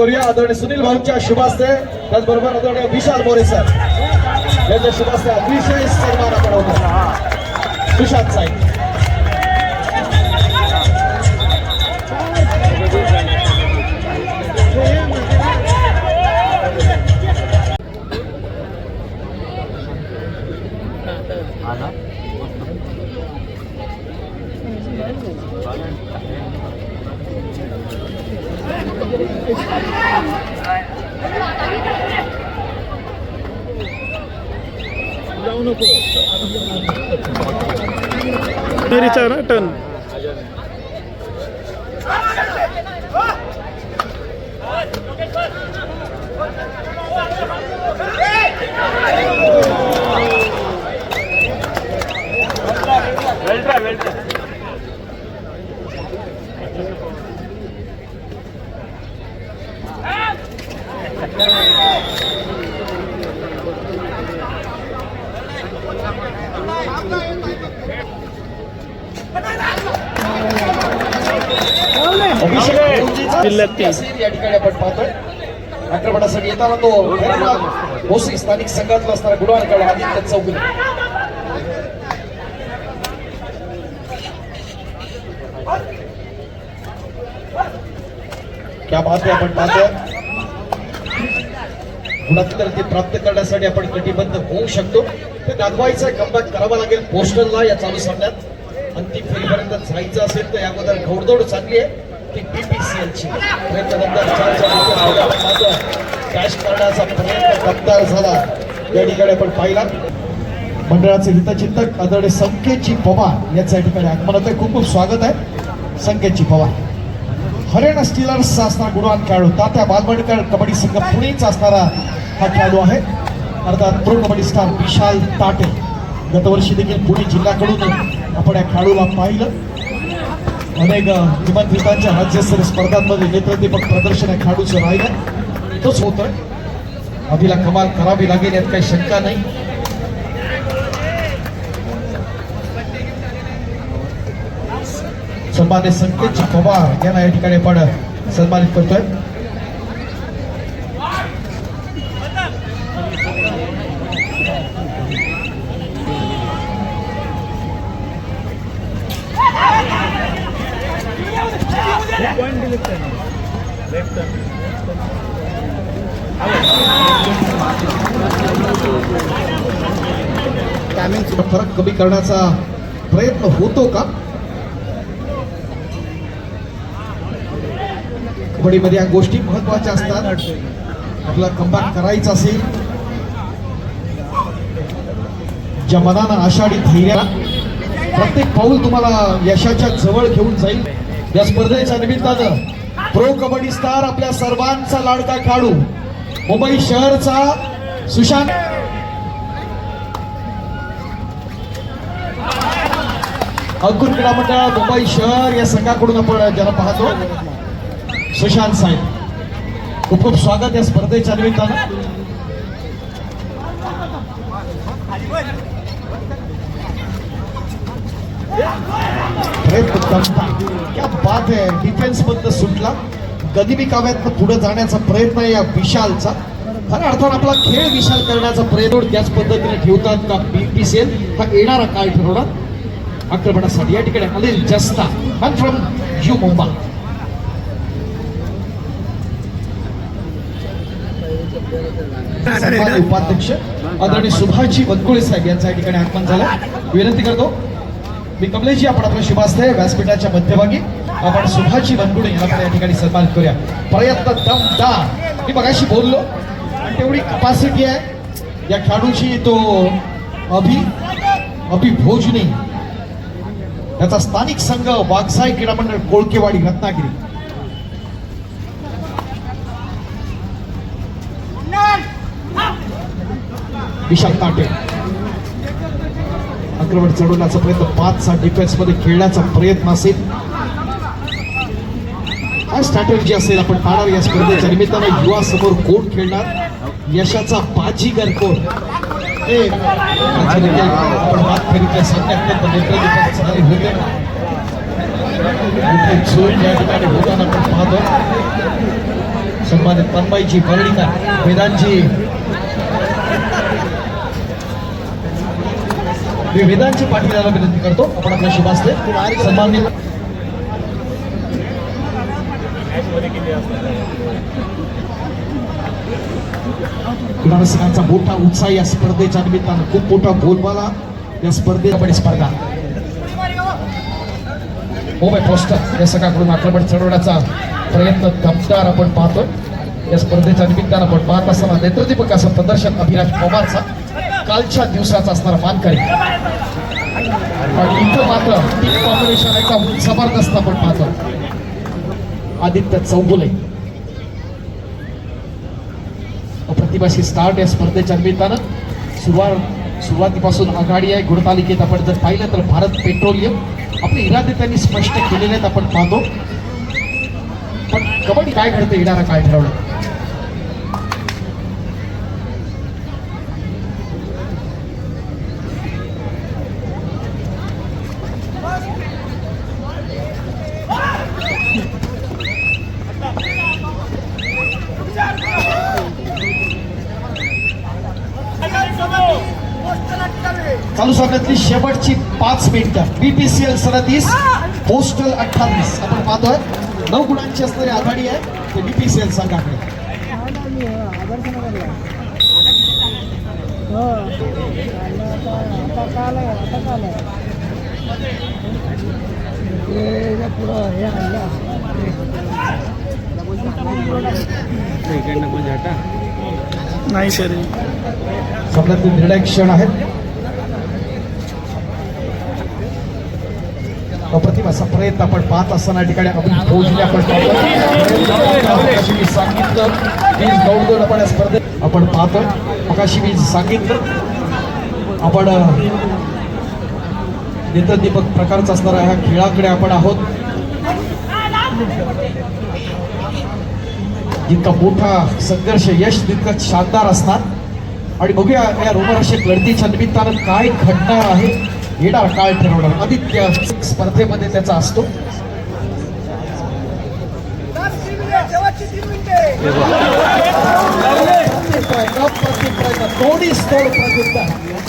करूया आदरणीय सुनील भाऊंच्या शुभास्ते, त्याचबरोबर आदरणीय विशाल मोरे सर यांच्या शुभास्ते अतिशय सन्मान आपण होतो. सुशांत साहेब जाऊ नको तिरीचा ना टन जिल्ह्यात या ठिकाणी आपण पाहतोय आक्रमणासाठी येताना तो भोसरी स्थानिक संघातला असणारा गुणवान आदित्य चौगुले. क्या बात आहे. आपण पाहतोय गुणात्तर ते प्राप्त करण्यासाठी आपण कटिबद्ध होऊ शकतो. ते दाखवायचा कमबॅक करावा लागेल पोस्टलला या चालू सामन्यात. अंतिम फेरीपर्यंत जायचं असेल तर या अगोदर घोडदौड चांगली आहे ती बीपीसीएलची. कॅश करण्याचा प्रयत्न दमदार झाला या ठिकाणी आपण पाहिला. मंडळाचे हितचिंतक आदरणीय संकेतजी पवार यांच्या ठिकाणी आगमन होतं. खूप खूप स्वागत आहे संकेतजी पवार. हरियाणा स्टीलर्सचा असणारा गुणवान खेळाडू तात्या बालवडकर कबड्डी संघ पुणेचा असणारा हा खेळाडू आहे. अर्थात प्रो कबड्डी स्टार विशाल ताटे. गतवर्षी देखील पुणे जिल्ह्याकडून आपण या खेळाडूला पाहिलं. अनेक निमंत्रितांच्या राज्यस्तरीय स्पर्धांमध्ये नेत्रदीपक प्रदर्शन या खेळाडूचं राहिलं. तोच होतोय. अभिला कमाल करावी लागेल यात काही शंका नाही. सन्मान्य संकेतजी पवार यांना या ठिकाणी आपण सन्मानित करतोय. फरक कमी करण्याचा प्रयत्न होतो का कबड्डीमध्ये? या गोष्टी महत्वाच्या असतात. आपला कमबॅक करायचा असेल ज्या मनानं आषाढी धैर्य प्रत्येक पाऊल तुम्हाला यशाच्या जवळ घेऊन जाईल. या स्पर्धेच्या निमित्तानं प्रो कबड्डी स्टार आपल्या सर्वांचा लाडका खेळाडू मुंबई शहरचा सुशांत अंकुर क्रीडा मंडळ मुंबई शहर या संघाकडून आपण ज्याला पाहतो सुशांत साहेब खूप खूप स्वागत या स्पर्धेच्या निमित्तानं. क्या बात आहे. डिफेन्स मधनं सुटला गदिमी काव्यात पुढे जाण्याचा प्रयत्न या विशालचा. खऱ्या अर्थानं आपला खेळ विशाल करण्याचा प्रयत्न त्याच पद्धतीने ठेवतात का बीपीसीएल हा येणारा काळ ठरवणार आक्रमणासाठी. या ठिकाणी अनिल जस्ता फ्रॉम यू मुंबई. उपाध्यक्ष आदरणीय सुभाषजी वनकुळे साहेब यांचा या ठिकाणी आगमन झालं. विनंती करतो मी कमलेशजी आपण आपलं शुभास्ते व्यासपीठाच्या मध्यभागी आपण सुभाषजी वनकुळे यांना या ठिकाणी सन्मानित करूया. प्रयत्न दमदार. मी मगाशी बोललो आणि तेवढी कपॅसिटी आहे या खेळाडूची. तो अभि भोजने याचा स्थानिक संघ वाघसाई क्रीडा मंडळ कोळकेवाडी रत्नागिरी. विशाल ताटे आक्रमण चढवण्याचा प्रयत्न 5-6 डिफेन्स मध्ये खेळण्याचा प्रयत्न असेल. काय स्ट्रॅटेजी असेल आपण पाहणार या स्पर्धेच्या निमित्तानं. युवा समोर कोण खेळणार यशाचा बाजीगर कोण हे आपण बात करीत सामन्यात नेतृत्व झाले होते. मोठे झोल या ठिकाणी होताना आपण पाहतो. सन्मानित तन्मयजी वर्णिकर वेदांची मी वेदांची पाटील विनंती करतो आपण आपल्या शुभास्ते सन्मानित रसिकांचा मोठा उत्साह या स्पर्धेच्या निमित्तानं खूप मोठा बोलबाला या स्पर्धेमध्ये स्पर्धा मोबाईल पोस्टर या सगळ्याकडून आक्रमण चढवण्याचा प्रयत्न दमदार आपण पाहतोय या स्पर्धेच्या निमित्तानं आपण पाहत असताना नेत्रदीपक असं प्रदर्शन अभिलाष पवारचा कालच्या दिवसाचा असणारा मानकरी आणि इथं मात्र टीम कॉम्बिनेशन एकदम जबरदस्त आपण पाहतो आदित्य चौगुले प्रतिभाशी स्टार्ट या स्पर्धेच्या निमित्तानं सुरुवातीपासून आघाडी आहे गुणतालिकेत आपण जर पाहिलं तर भारत पेट्रोलियम आपले इरादे त्यांनी स्पष्ट केलेले आहेत आपण पाहतो पण कबड्डी काय घडते येणारा काय ठरवलं चालू सामन्यातली शेवटची 5 मिनिटं BPCL 37 पोस्टल 28 आपण पाहतोय 9 गुणांची असणारी आघाडी आहे ते BPCL संघाकडे नाही सर सामन्यातील निर्णायक क्षण आहेत अप्रतिम असा प्रयत्न आपण पाहत असताना ठिकाणी आपण पोहोचले आपण सांगितलं दौड आपण या स्पर्धेत आपण पाहतो मगाशी मी सांगितलं आपण नेत्रदीपक प्रकारचा असणारा ह्या खेळाकडे आपण आहोत जितका मोठा संघर्ष यश तितकं शानदार असणार आणि बघूया या रोमहर्षक लढतीच्या निमित्तानं काय घडणार आहे येणार काळ ठरवणार आदित्य स्पर्धेमध्ये त्याचा असतो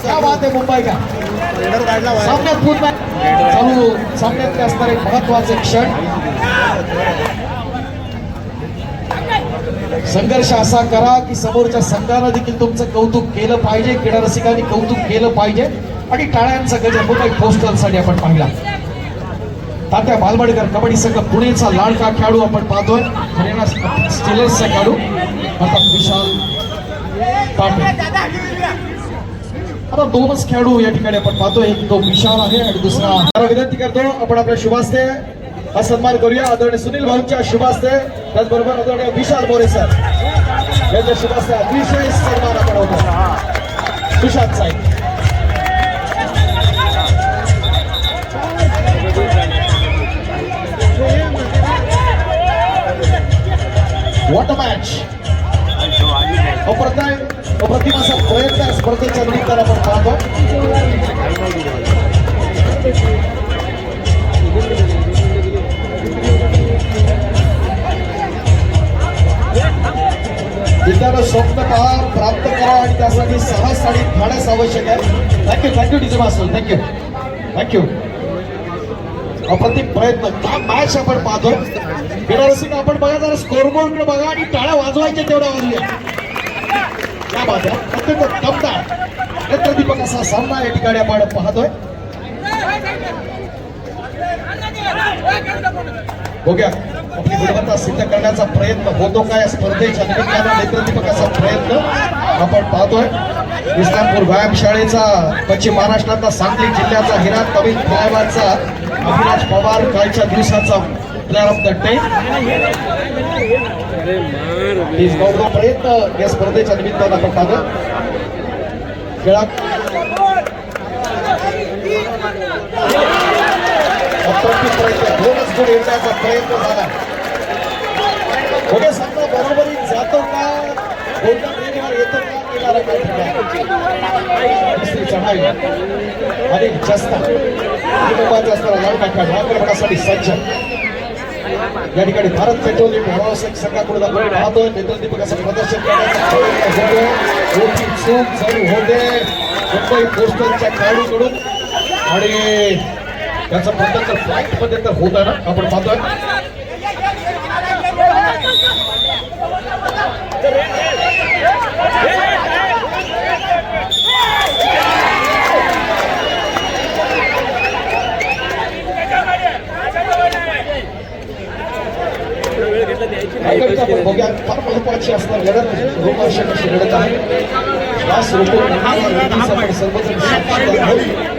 क्या बात आहे मुंबई का सामन्यात पूर्ण चालू सामन्यातले असणारे महत्वाचे क्षण संघर्ष असा करा की समोरच्या संघानं देखील तुमचं कौतुक केलं पाहिजे क्रीडा रसिकांनी कौतुक केलं पाहिजे आणि टाळ्यांचा गजर मुंबई पोस्टलसाठी आपण पाहिला तात्या बालवडकर कबड्डी संघ पुणेचा लाडका खेळाडू आपण पाहतोय हरियाणा स्टीलर्सचा खेळाडू आता विशाल पाटील आता 2च खेळाडू या ठिकाणी आपण पाहतोय एक तो विशाल आहे आणि दुसरा विनंती करतो आपण आपल्या शुभास्ते हा सन्मान करूया आदरणीय सुनील भाऊंच्या शुभास्ते त्याचबरोबर आदरणीय विशाल मोरे सर यांच्या शुभास्ते अतिशय सन्मान आपण होतो सुशांत साहेब वॉट अ मॅच अप्रतिम असा प्रयत्न स्पर्धेच्या निमित्तानं आपण पाहतो विद्यार्थी स्वप्न पहा प्राप्त करा आणि त्यासाठी साहस आणि धाडस आवश्यक आहे थँक्यू डीजे मास्टर थँक्यू अप्रतिम प्रयत्न काय मॅच आपण पाहतो क्रीडारसिक आपण बघा जरा स्कोरबोर्डकडे बघा आणि टाळ्या वाजवायच्या तेवढ्या वाजूया क्या बात आहे अत्यंत दमदार नेत्रदीपक असा सामना या ठिकाणी आपण पाहतोय बघूया आपली गुणवत्ता सिद्ध करण्याचा प्रयत्न होतो का या स्पर्धेच्या निमित्तानं नेत्रदीपकाचा प्रयत्न आपण पाहतोय इस्लामपूर व्यायामशाळेचा पश्चिम महाराष्ट्रातला सांगली जिल्ह्याचा हिरा तमिळ खेळाडूचा अभिलाष पवार कालच्या दिवसाचा प्लेअर ऑफ द डे प्रयत्न या स्पर्धेच्या निमित्तानं आपण पाहतो खेळा प्रयत्न 2च गुण येण्याचा प्रयत्न झाला पुढे समजा बरोबरीत जातो का गोल्डन रेडीवर येतो का येणारा काय चढाई आणि जास्त कुटुंबाचा असणारा लढा आक्रमणासाठी सज्ज या ठिकाणी भारत पेट्रोलियम व्यावसायिक संघाकडून आपण पाहतोय पेट्रोल दीपक असं प्रदर्शन करण्याचा प्रयत्न होतो. मोठी चूक चालू होते मुंबई पोस्टलच्या खेळाडूकडून आणि त्याचा प्रत्यक्ष फ्लाईट मध्ये तर होत आहे ना आपण पाहतोय. आपण बघूया फार महत्वाची असणार लढत रोमांचक अशी लढत आहे. श्वास रोखून आपण सर्वजण साक्षीदार आहोत.